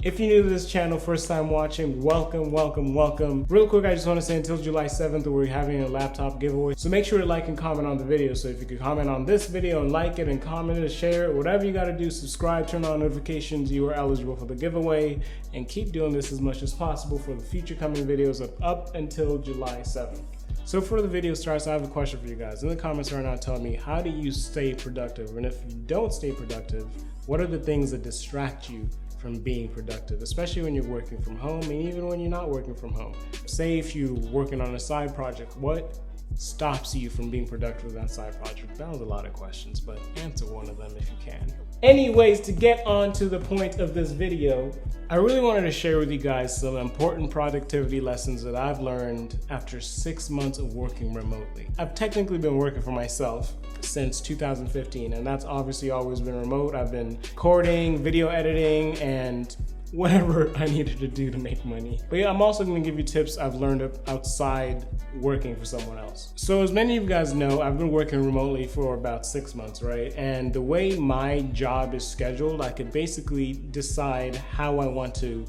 If you're new to this channel, first time watching, welcome. Real quick, I just want to say until July 7th, we're having a laptop giveaway. So make sure to like and comment on the video. So if you could comment on this video and like it and comment it, share it, whatever you got to do, subscribe, turn on notifications, you are eligible for the giveaway. And keep doing this as much as possible for the future coming videos up until July 7th. So before the video starts, I have a question for you guys. In the comments right now, tell me, how do you stay productive? And if you don't stay productive, what are the things that distract you from being productive, especially when you're working from home and even when you're not working from home? Say if you're working on a side project, what stops you from being productive with that side project? That was a lot of questions, but answer one of them if you can. Anyways, to get on to the point of this video, I really wanted to share with you guys some important productivity lessons that I've learned after 6 months of working remotely. I've technically been working for myself since 2015, and that's obviously always been remote. I've been recording, video editing, and whatever I needed to do to make money. But yeah, I'm also going to give you tips I've learned outside working for someone else. So as many of you guys know, I've been working remotely for about 6 months, right? And the way my job is scheduled, I could basically decide how I want to,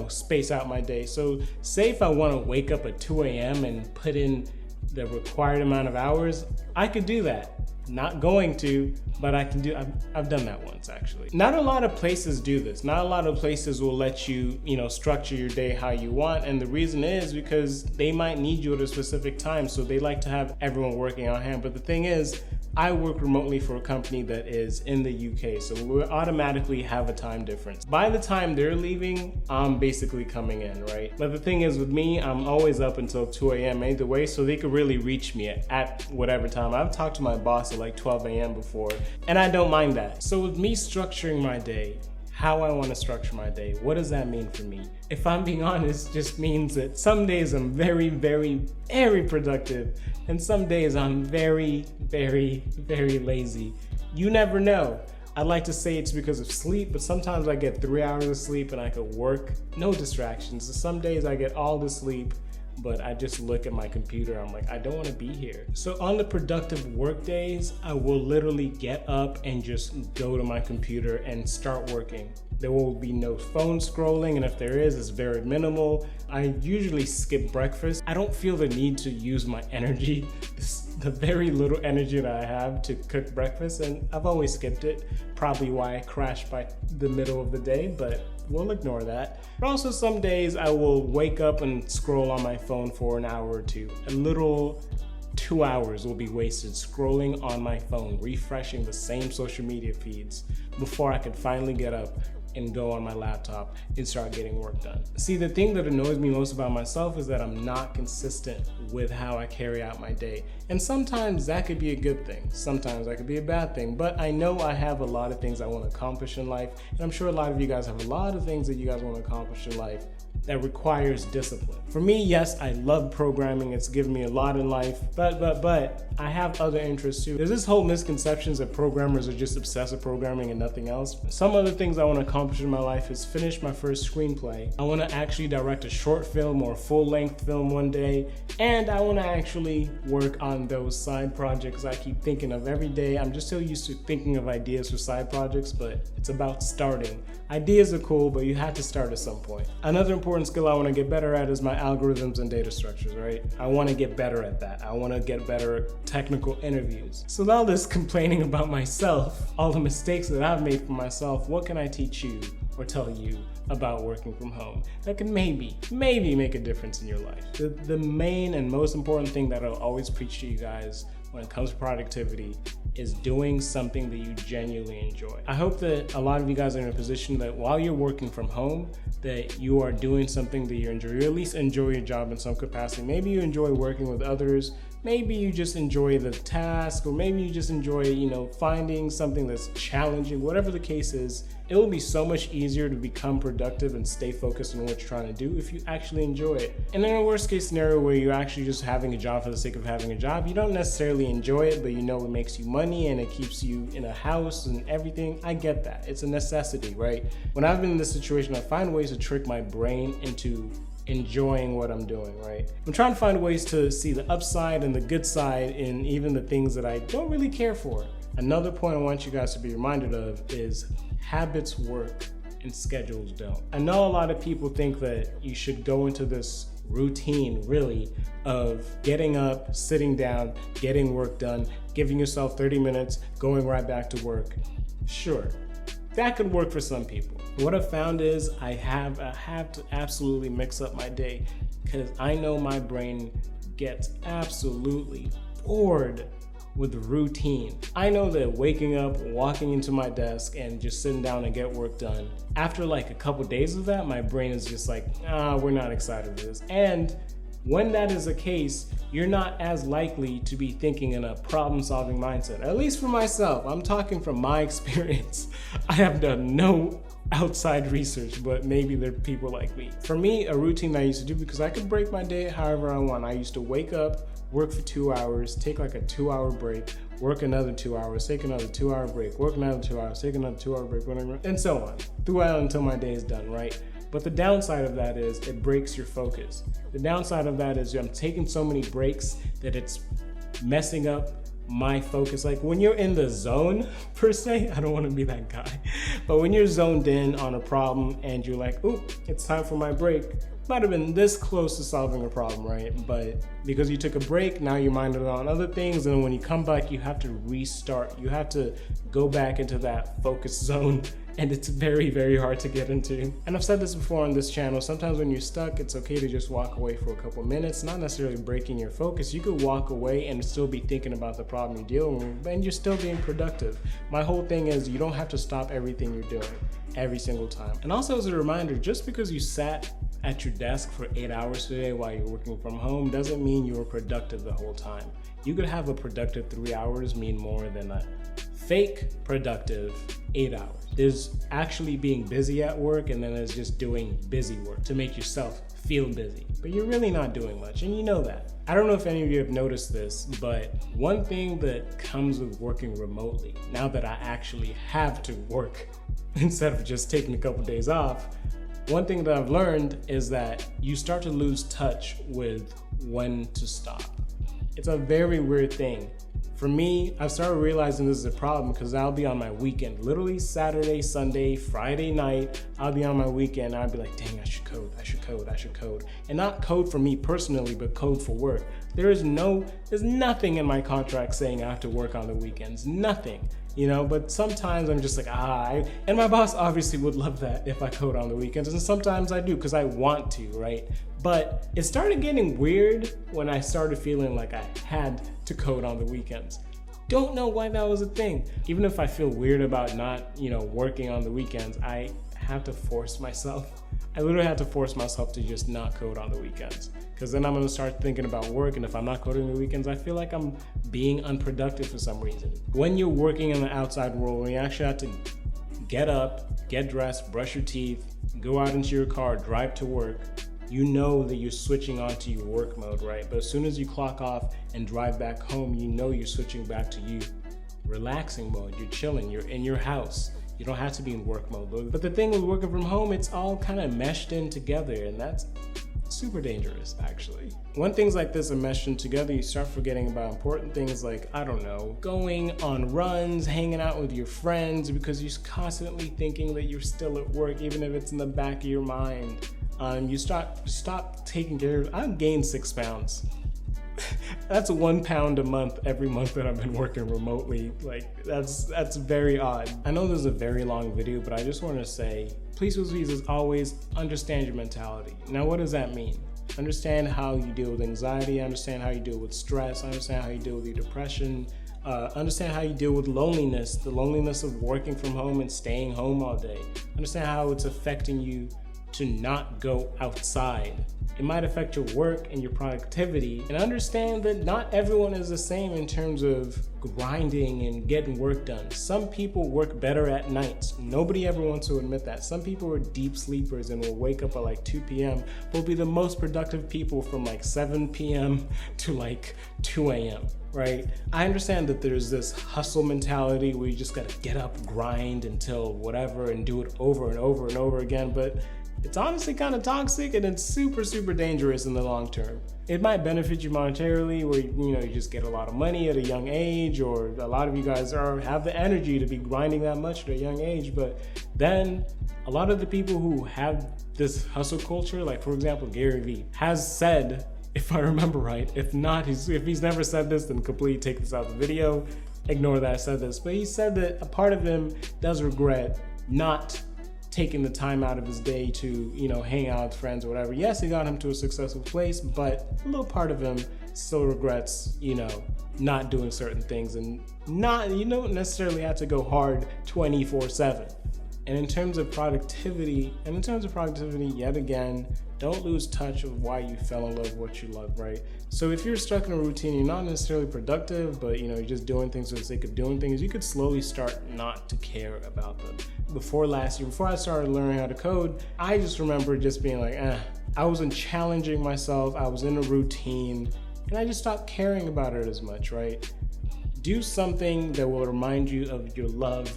space out my day. So say if I want to wake up at 2 a.m. and put in the required amount of hours, I could do that. Not going to, but I can do. I've done that once actually. Not a lot of places do this. Not a lot of places will let you, structure your day how you want. And the reason is because they might need you at a specific time. So they like to have everyone working on hand. But the thing is, I work remotely for a company that is in the UK. So we automatically have a time difference. By the time they're leaving, I'm basically coming in, right? But the thing is with me, I'm always up until 2 a.m. either way. So they could really reach me at whatever time. I've talked to my boss at like 12 a.m. before, and I don't mind that. So with me structuring my day, how I want to structure my day, what does that mean for me? If I'm being honest, it just means that some days I'm very productive, and some days I'm very lazy. You never know. I'd like to say it's because of sleep, but sometimes I get 3 hours of sleep and I could work, no distractions. So some days I get all the sleep, but I just look at my computer, I'm like, I don't want to be here. So on the productive work days, I will literally get up and just go to my computer and start working. There will be no phone scrolling, and if there is, it's very minimal. I usually skip breakfast. I don't feel the need to use my energy, the very little energy that I have to cook breakfast, and I've always skipped it. Probably why I crash by the middle of the day, but we'll ignore that. But also some days I will wake up and scroll on my phone for an hour or two. A little 2 hours will be wasted scrolling on my phone, refreshing the same social media feeds before I could finally get up and go on my laptop and start getting work done. See, the thing that annoys me most about myself is that I'm not consistent with how I carry out my day. And sometimes that could be a good thing. Sometimes that could be a bad thing. But I know I have a lot of things I want to accomplish in life. And I'm sure a lot of you guys have a lot of things that you guys want to accomplish in life that requires discipline. For me, yes, I love programming. It's given me a lot in life, but I have other interests too. There's this whole misconceptions that programmers are just obsessed with programming and nothing else. Some other things I want to accomplish in my life is finish my first screenplay. I want to actually direct a short film or a full-length film one day, and I want to actually work on those side projects I keep thinking of every day. I'm just so used to thinking of ideas for side projects, but it's about starting. Ideas are cool, but you have to start at some point. Another important skill I want to get better at is my algorithms and data structures, right? I want to get better at that. I want to get better at technical interviews. So all this complaining about myself, all the mistakes that I've made for myself, what can I teach you or tell you about working from home that can maybe make a difference in your life? The main and most important thing that I'll always preach to you guys when it comes to productivity is doing something that you genuinely enjoy. I hope that a lot of you guys are in a position that while you're working from home, that you are doing something that you enjoy. You at least enjoy your job in some capacity. Maybe you enjoy working with others. Maybe you just enjoy the task, or maybe you just enjoy, finding something that's challenging. Whatever the case is, it will be so much easier to become productive and stay focused on what you're trying to do if you actually enjoy it. And in a worst case scenario where you're actually just having a job for the sake of having a job, you don't necessarily enjoy it, but it makes you money and it keeps you in a house and everything. I get that. It's a necessity, right? When I've been in this situation, I find ways to trick my brain into enjoying what I'm doing, right? I'm trying to find ways to see the upside and the good side in even the things that I don't really care for. Another point I want you guys to be reminded of is habits work. and schedules don't. I know a lot of people think that you should go into this routine really of getting up, sitting down, getting work done, giving yourself 30 minutes, going right back to work. Sure, that could work for some people. What I've found is I have to absolutely mix up my day, because I know my brain gets absolutely bored with routine. I know that waking up, walking into my desk, and just sitting down and get work done, after like a couple days of that, my brain is just like, we're not excited for this. And when that is the case, you're not as likely to be thinking in a problem-solving mindset. At least for myself, I'm talking from my experience. I have done no outside research, but maybe there are people like me. For me, a routine that I used to do, because I could break my day however I want. I used to wake up, work for 2 hours, take like a 2-hour break, work another 2 hours, take another 2-hour break, work another 2 hours, take another 2-hour break, whatever, and so on, throughout until my day is done, right? But the downside of that is it breaks your focus. The downside of that is I'm taking so many breaks that it's messing up my focus. Like when you're in the zone per se, I don't want to be that guy, but when you're zoned in on a problem and you're like, ooh, it's time for my break, might have been this close to solving a problem, right? But because you took a break, now you're minded on other things, and when you come back, you have to restart. You have to go back into that focus zone, and it's very, very hard to get into. And I've said this before on this channel, sometimes when you're stuck, it's okay to just walk away for a couple minutes, not necessarily breaking your focus. You could walk away and still be thinking about the problem you're dealing with, and you're still being productive. My whole thing is you don't have to stop everything you're doing every single time. And also as a reminder, just because you sat at your desk for 8 hours today while you're working from home doesn't mean you were productive the whole time. You could have a productive 3 hours mean more than a fake productive 8 hours. There's actually being busy at work, and then there's just doing busy work to make yourself feel busy, but you're really not doing much, and you know that. I don't know if any of you have noticed this, but one thing that comes with working remotely, now that I actually have to work instead of just taking a couple days off, one thing that I've learned is that you start to lose touch with when to stop. It's a very weird thing. For me, I've started realizing this is a problem because I'll be on my weekend, literally Saturday, Sunday, Friday night, I'll be on my weekend and I'll be like, dang, I should code. And not code for me personally, but code for work. There's nothing in my contract saying I have to work on the weekends, nothing. You know, but sometimes I'm just like, and my boss obviously would love that if I code on the weekends, and sometimes I do because I want to, right? But it started getting weird when I started feeling like I had to code on the weekends. Don't know why that was a thing. Even if I feel weird about not, working on the weekends, I have to force myself. I literally have to force myself to just not code on the weekends, because then I'm going to start thinking about work, and if I'm not coding on the weekends, I feel like I'm being unproductive for some reason. When you're working in the outside world, when you actually have to get up, get dressed, brush your teeth, go out into your car, drive to work, you know that you're switching onto your work mode, right? But as soon as you clock off and drive back home, you know you're switching back to you relaxing mode. You're chilling, you're in your house. You don't have to be in work mode. But the thing with working from home, it's all kind of meshed in together, and that's super dangerous, actually. When things like this are meshed in together, you start forgetting about important things like, I don't know, going on runs, hanging out with your friends, because you're constantly thinking that you're still at work, even if it's in the back of your mind. You stop taking care of. I've gained 6 pounds. That's 1 pound a month every month that I've been working remotely. Like, that's very odd. I know this is a very long video, but I just want to say, please, as always, understand your mentality. Now, what does that mean? Understand how you deal with anxiety, understand how you deal with stress, understand how you deal with your depression, understand how you deal with loneliness, the loneliness of working from home and staying home all day. Understand how it's affecting you to not go outside. It might affect your work and your productivity, and understand that not everyone is the same in terms of grinding and getting work done. Some people work better at nights. Nobody ever wants to admit that. Some people are deep sleepers and will wake up at like 2 p.m. will be the most productive people from like 7 p.m. to like 2 a.m. right? I understand that there's this hustle mentality where you just gotta get up, grind until whatever, and do it over and over and over again, but it's honestly kind of toxic, and it's super, super dangerous in the long term. It might benefit you monetarily, where you just get a lot of money at a young age, or a lot of you guys have the energy to be grinding that much at a young age. But then a lot of the people who have this hustle culture, like for example Gary Vee, has said, if I remember right, if not, if he's never said this, then completely take this out of the video, ignore that I said this, but he said that a part of him does regret not taking the time out of his day to, hang out with friends or whatever. Yes, it got him to a successful place, but a little part of him still regrets, not doing certain things, and you don't necessarily have to go hard 24/7. And in terms of productivity, yet again, don't lose touch of why you fell in love with what you love, right? So if you're stuck in a routine, you're not necessarily productive, but you're just doing things for the sake of doing things, you could slowly start not to care about them. Before last year, before I started learning how to code, I just remember just being like, I wasn't challenging myself, I was in a routine, and I just stopped caring about it as much, right? Do something that will remind you of your love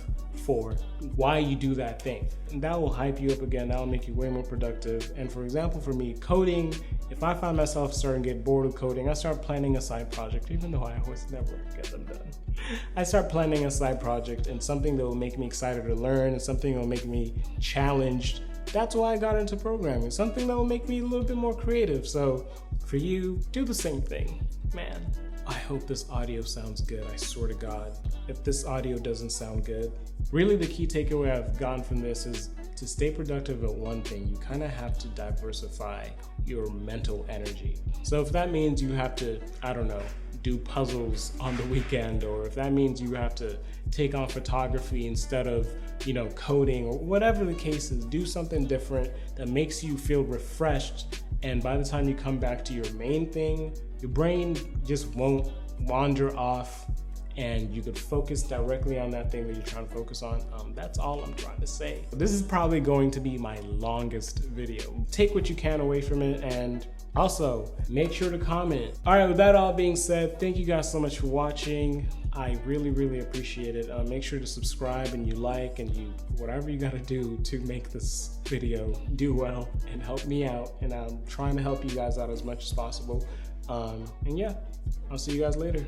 for why you do that thing, and that will hype you up again. That will make you way more productive. And for example, for me, coding, if I find myself starting to get bored of coding, I start planning a side project, even though I always never get them done. I start planning a side project and something that will make me excited to learn, and something that will make me challenged. That's why I got into programming, something that will make me a little bit more creative. So for you, do the same thing, man. I hope this audio sounds good, I swear to God. If this audio doesn't sound good, really the key takeaway I've gotten from this is to stay productive at one thing, you kind of have to diversify your mental energy. So if that means you have to, do puzzles on the weekend, or if that means you have to take on photography instead of, coding, or whatever the case is, do something different that makes you feel refreshed. And by the time you come back to your main thing, your brain just won't wander off, and you could focus directly on that thing that you're trying to focus on. That's all I'm trying to say. This is probably going to be my longest video. Take what you can away from it, and also make sure to comment. All right, with that all being said, thank you guys so much for watching. I really, really appreciate it. Make sure to subscribe, and you like, and you whatever you gotta do to make this video do well and help me out. And I'm trying to help you guys out as much as possible. And yeah, I'll see you guys later.